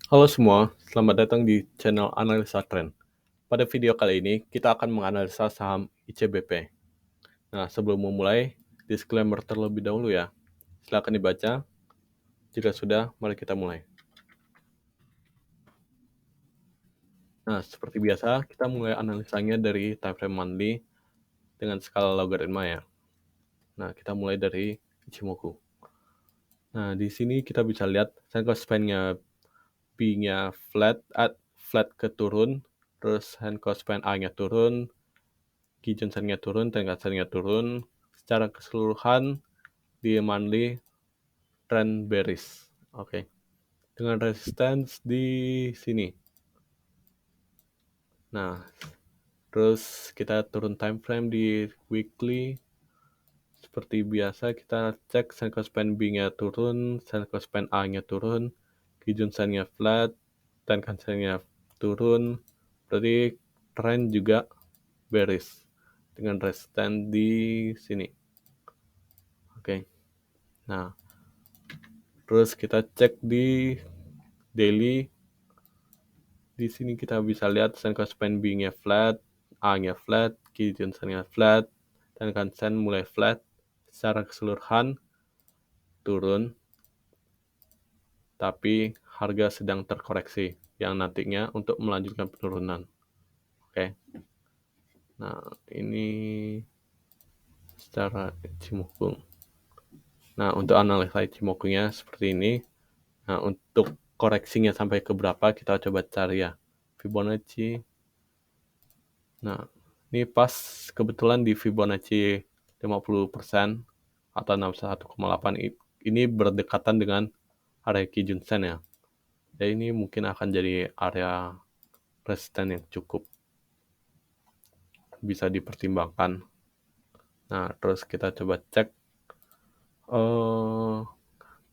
Halo semua, selamat datang di channel Analisa Tren. Pada video kali ini, kita akan menganalisa saham ICBP. Nah, sebelum memulai, disclaimer terlebih dahulu ya. Silakan dibaca. Jika sudah, mari kita mulai. Nah, seperti biasa, kita mulai analisanya dari time frame monthly dengan skala logaritma ya. Nah, kita mulai dari Ichimoku. Nah, di sini kita bisa lihat Senko span-nya B-nya flat ke turun, terus Senko span A-nya turun, Kijun Sen-nya turun, Tenkan Sen-nya turun. Secara keseluruhan di monthly trend bearish. Oke. Dengan resistance di sini. Nah, terus kita turun time frame di weekly. Seperti biasa kita cek Senko span B-nya turun, Senko span A-nya turun, Kijun Sen-nya flat, Tenkan Sen-nya turun. Berarti trend juga bearish dengan resistance di sini. Oke. Nah, terus kita cek di daily. Di sini kita bisa lihat Senko span B-nya flat, A-nya flat, Kijun Sen-nya flat, dan Sen mulai flat. Secara keseluruhan turun, tapi harga sedang terkoreksi yang nantinya untuk melanjutkan penurunan. Oke. Nah, ini secara Ichimoku. Nah, untuk analisa Ichimoku-nya seperti ini. Nah, untuk koreksinya sampai ke berapa kita coba cari ya. Fibonacci. Nah, ini pas kebetulan di Fibonacci 50% atau 61,8 ini berdekatan dengan area Kijun Sen ya. Jadi ini mungkin akan jadi area resisten yang cukup bisa dipertimbangkan. Nah, terus kita coba cek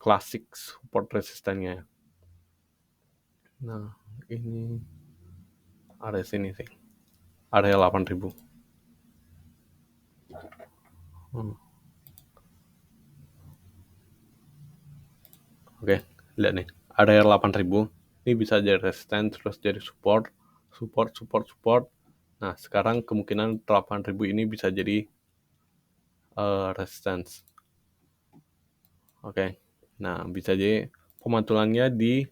klasik support resistennya. Nah, ini area sini sih. Area 8000. Oke, lihat nih. Area 8000 ini bisa jadi resistance terus jadi support. Nah, sekarang kemungkinan 8000 ini bisa jadi resistance. Oke. Nah, bisa jadi pemantulannya di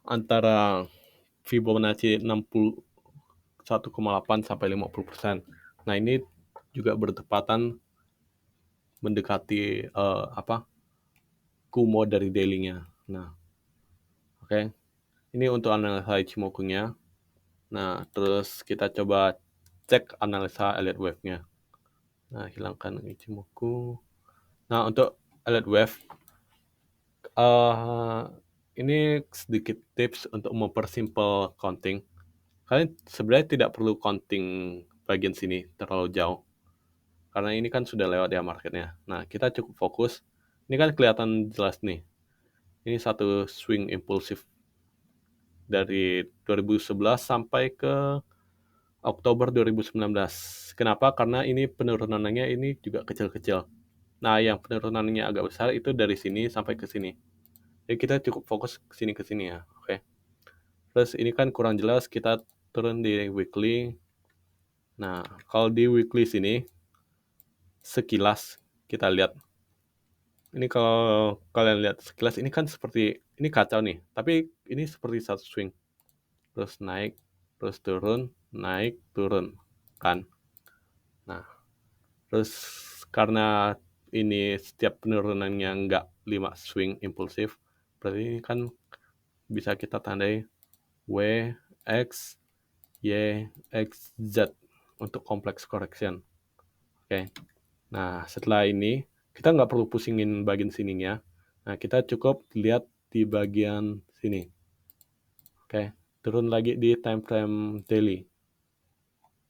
antara Fibonacci 61,8 sampai 50%. Nah, ini juga bertepatan mendekati Kumo dari daily-nya. Nah, oke. Ini untuk analisa Ichimoku-nya. Nah, terus kita coba cek analisa Elliott Wave-nya. Nah, hilangkan Ichimoku. Nah, untuk Elliott Wave, ini sedikit tips untuk mempersimpel counting. Kalian sebenarnya tidak perlu counting bagian sini terlalu jauh. Karena ini kan sudah lewat ya marketnya. Nah, kita cukup fokus. Ini kan kelihatan jelas nih. Ini satu swing impulsif dari 2011 sampai ke Oktober 2019. Kenapa? Karena ini penurunannya ini juga kecil-kecil. Nah, yang penurunannya agak besar itu dari sini sampai ke sini. Jadi kita cukup fokus ke sini ya. Oke. Terus ini kan kurang jelas, kita turun di weekly. Nah, kalau di weekly sini sekilas kita lihat. Ini kalau kalian lihat sekilas ini kan seperti ini kacau nih, tapi ini seperti satu swing. Terus naik, terus turun, naik, turun kan. Nah, terus karena ini setiap penurunannya nggak 5 swing impulsif, berarti ini kan bisa kita tandai W, X, Y, X, Z untuk complex correction. Oke. Nah, setelah ini, kita nggak perlu pusingin bagian sininya. Nah, kita cukup lihat di bagian sini. Oke. Turun lagi di time frame daily.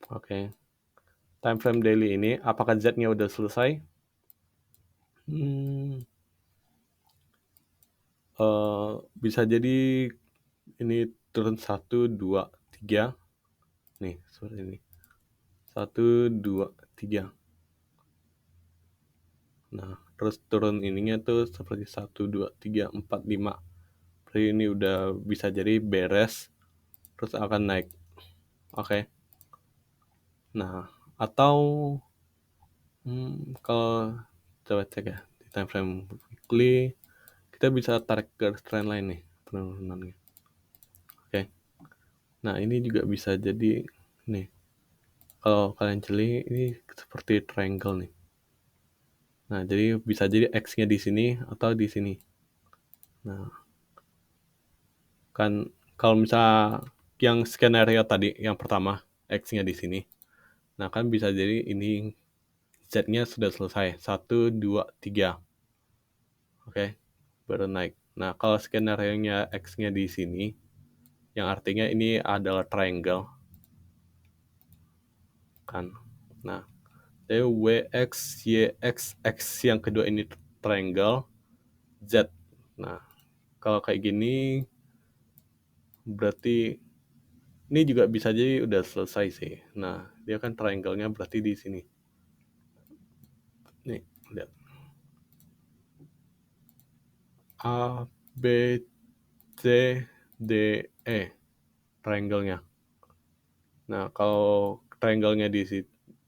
Oke. Time frame daily ini, apakah Z-nya udah selesai? Bisa jadi ini turun 1, 2, 3. Nih, seperti ini. 1, 2, 3. Nah, terus turun ininya tuh seperti 1, 2, 3, 4, 5. Jadi ini udah bisa jadi beres, terus akan naik. Oke. Nah, atau kalau coba cek ya di time frame weekly, kita bisa tarik garis trend line nih penurunannya. Oke. Nah, ini juga bisa jadi nih. Kalau kalian jeli ini seperti triangle nih. Nah, jadi bisa jadi X-nya di sini atau di sini. Nah, kan kalau misalnya yang skenario tadi yang pertama X-nya di sini. Nah, kan bisa jadi ini Z-nya sudah selesai. 1, 2, 3. Oke, baru naik. Nah, kalau skenario-nya X-nya di sini, yang artinya ini adalah triangle. Kan. Nah, jadi WX, YX, X yang kedua ini triangle, Z. Nah, kalau kayak gini, berarti ini juga bisa jadi udah selesai sih. Nah, dia kan triangle-nya berarti di sini. Nih, lihat. A, B, C, D, E. Triangle-nya. Nah, kalau triangle-nya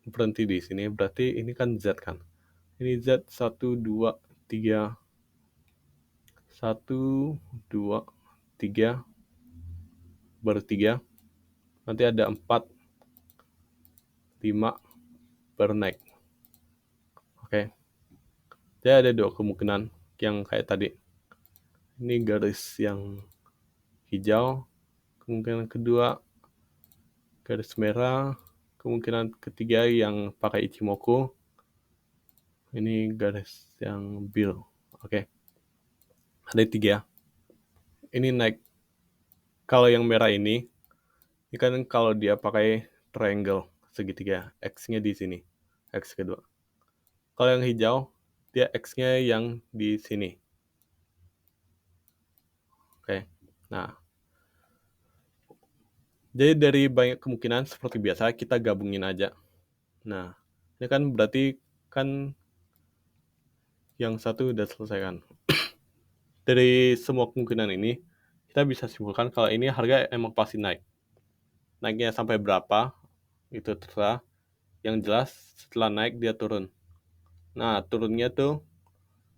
berhenti di sini, berarti ini kan Z kan. Ini Z 1, 2, 3. 1, 2, 3. Baru 3. Nanti ada 4, 5. Baru naik. Oke. Jadi ada dua kemungkinan yang kayak tadi. Ini garis yang hijau. Kemungkinan kedua garis merah. Kemungkinan ketiga yang pakai Ichimoku. Ini garis yang biru. Oke. Ada 3. Ini naik. Kalau yang merah ini kan kalau dia pakai triangle segitiga, X-nya di sini. X kedua. Kalau yang hijau, dia X-nya yang di sini. Oke. Nah, jadi dari banyak kemungkinan seperti biasa kita gabungin aja. Nah, ini kan berarti kan yang satu udah selesai kan. Dari semua kemungkinan ini, kita bisa simpulkan kalau ini harga emang pasti naik. Naiknya sampai berapa, itu terserah. Yang jelas setelah naik dia turun. Nah, turunnya tuh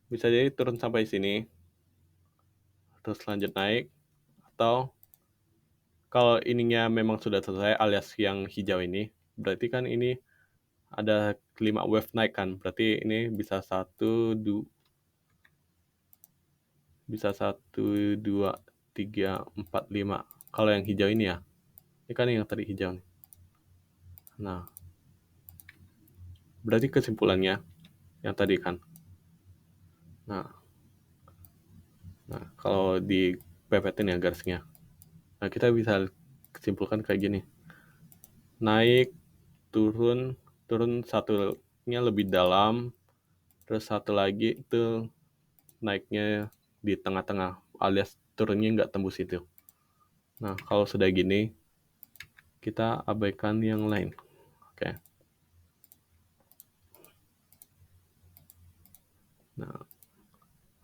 bisa jadi turun sampai sini, terus lanjut naik, atau kalau ininya memang sudah selesai alias yang hijau ini, berarti kan ini ada 5 wave naik kan, berarti ini bisa 1, 2, 3, 4, 5. Kalau yang hijau ini ya, ini kan yang tadi hijau nih. Nah, berarti kesimpulannya yang tadi kan. Nah, kalau di pepetin ya garisnya. Nah, kita bisa simpulkan kayak gini. Naik, turun satunya lebih dalam, terus satu lagi itu naiknya di tengah-tengah, alias turunnya nggak tembus itu. Nah, kalau sudah gini, kita abaikan yang lain. Oke. Nah,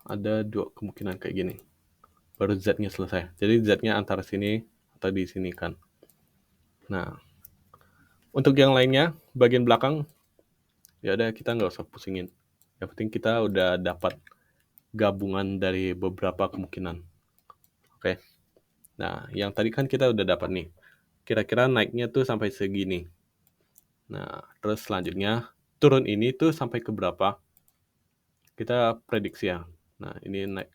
ada 2 kemungkinan kayak gini. Baru Z-nya selesai. Jadi Z-nya antara sini atau di sini kan. Nah, untuk yang lainnya, bagian belakang, ya udah kita nggak usah pusingin. Yang penting kita udah dapat gabungan dari beberapa kemungkinan. Oke. Nah, yang tadi kan kita udah dapat nih. Kira-kira naiknya tuh sampai segini. Nah, terus selanjutnya turun ini tuh sampai ke berapa? Kita prediksi ya. Nah, ini naik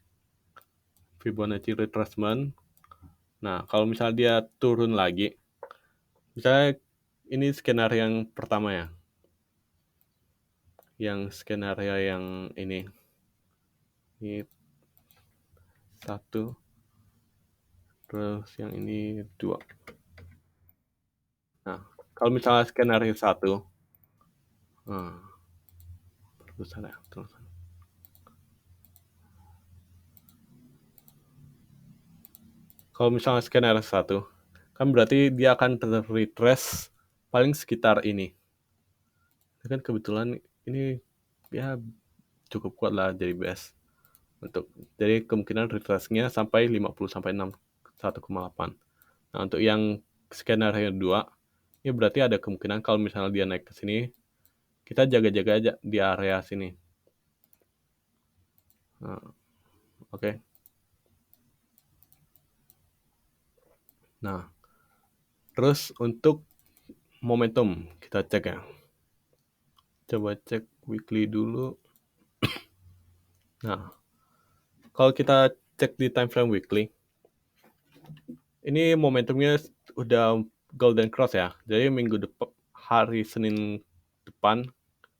Fibonacci retracement. Nah, kalau misalnya dia turun lagi, misalnya ini skenario yang pertama ya. Yang skenario yang ini 1, terus yang ini 2. Nah, kalau misalnya skenario 1, terusan ya, terusan. Kalau misalnya skenario 1, kan berarti dia akan retrace paling sekitar ini. Kan kebetulan ini ya cukup kuat lah jadi best. Jadi kemungkinan retracenya sampai 50 sampai 61,8. Nah, untuk yang skenario 2, ini berarti ada kemungkinan kalau misalnya dia naik ke sini, kita jaga-jaga aja di area sini. Nah, oke. Nah, terus untuk momentum kita cek ya. Coba cek weekly dulu. Nah, kalau kita cek di time frame weekly, ini momentumnya udah golden cross ya. Jadi minggu depan, hari Senin depan,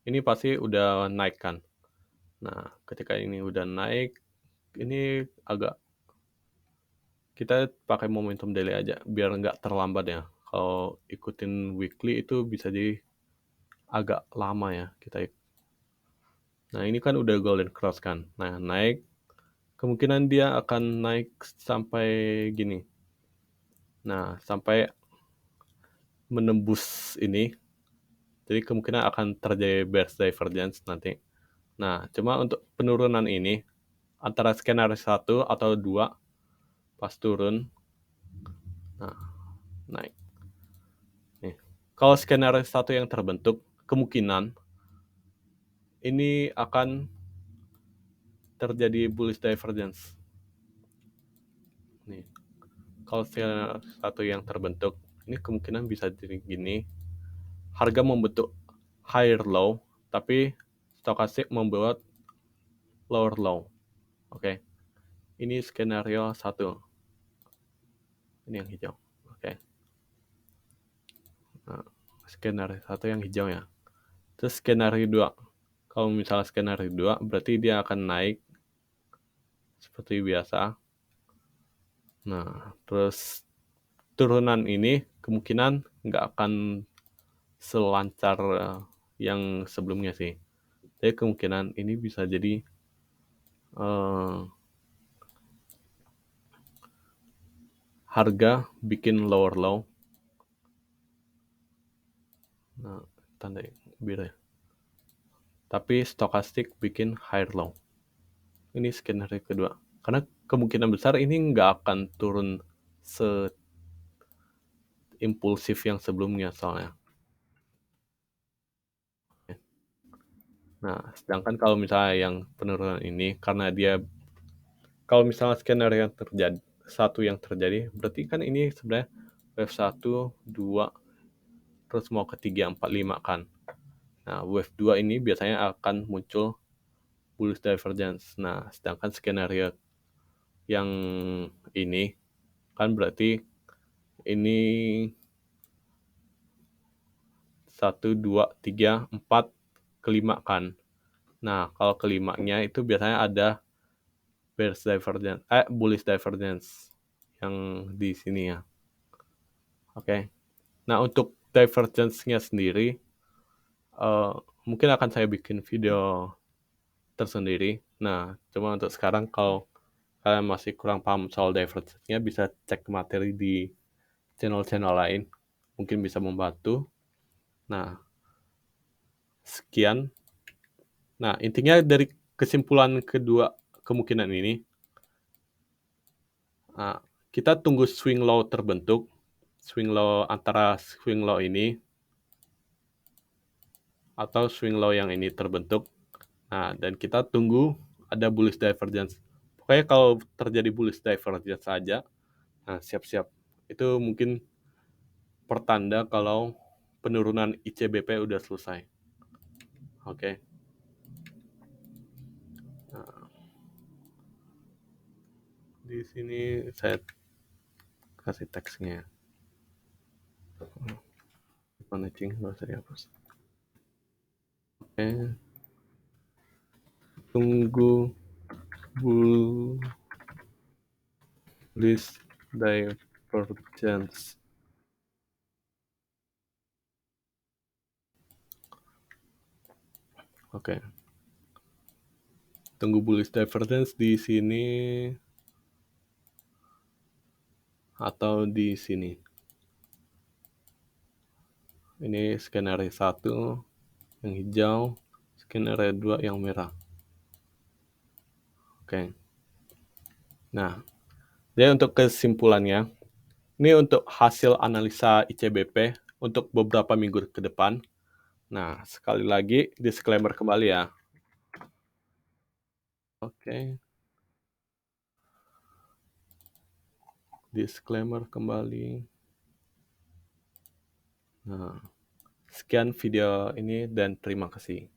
ini pasti udah naik kan. Nah, ketika ini udah naik, ini agak kita pakai momentum daily aja biar nggak terlambat ya. Kalau ikutin weekly itu bisa jadi agak lama ya kita. Nah, ini kan udah golden cross kan. Nah, naik, kemungkinan dia akan naik sampai gini. Nah, sampai menembus ini. Jadi kemungkinan akan terjadi bearish divergence nanti. Nah, cuma untuk penurunan ini antara skenario 1 atau 2 pas turun, nah, naik. Nih. Kalau skenario 1 yang terbentuk, kemungkinan ini akan terjadi bullish divergence. Nih. Kalau skenario 1 yang terbentuk, ini kemungkinan bisa jadi gini. Harga membentuk higher low, tapi stokastik membuat lower low. Oke. Ini skenario 1. Ini yang hijau. Oke. Nah, skenario 1 yang hijau ya. Terus skenario 2. Kalau misalnya skenario 2, berarti dia akan naik seperti biasa. Nah, terus turunan ini kemungkinan nggak akan selancar yang sebelumnya sih. Jadi kemungkinan ini bisa jadi harga bikin lower low. Nah, tanda biru ya. Tapi stokastik bikin higher low. Ini skenario kedua. Karena kemungkinan besar ini nggak akan turun se-impulsif yang sebelumnya soalnya. Nah, sedangkan kalau misalnya yang penurunan ini, karena dia, kalau misalnya skenario yang terjadi, satu yang terjadi, berarti kan ini sebenarnya wave 1, 2, terus mau ke 3, 4, 5 kan. Nah, wave 2 ini biasanya akan muncul bullish divergence. Nah, sedangkan skenario yang ini kan berarti ini 1, 2, 3, 4, kelima kan. Nah, kalau kelimanya itu biasanya ada bullish divergence yang di sini ya. Oke. Nah, untuk divergence-nya sendiri, mungkin akan saya bikin video tersendiri. Nah, cuma untuk sekarang kalau kalian masih kurang paham soal divergence-nya, bisa cek materi di channel-channel lain. Mungkin bisa membantu. Nah, sekian. Nah, intinya dari kesimpulan kedua kemungkinan ini, kita tunggu swing low terbentuk. Swing low antara swing low ini atau swing low yang ini terbentuk. Nah, dan kita tunggu ada bullish divergence. Pokoknya kalau terjadi bullish divergence saja, nah siap-siap. Itu mungkin pertanda kalau penurunan ICBP udah selesai. Oke. Nah, di sini saya kasih teksnya. Managing nggak usah dihapus. Oke. Tunggu bullish divergence. Oke. Tunggu bullish divergence di sini atau di sini. Ini skenario 1 yang hijau, skenario 2 yang merah. Oke. Nah, jadi untuk kesimpulannya, ini untuk hasil analisa ICBP untuk beberapa minggu ke depan. Nah, sekali lagi disclaimer kembali ya. Oke, disclaimer kembali. Nah, sekian video ini dan terima kasih.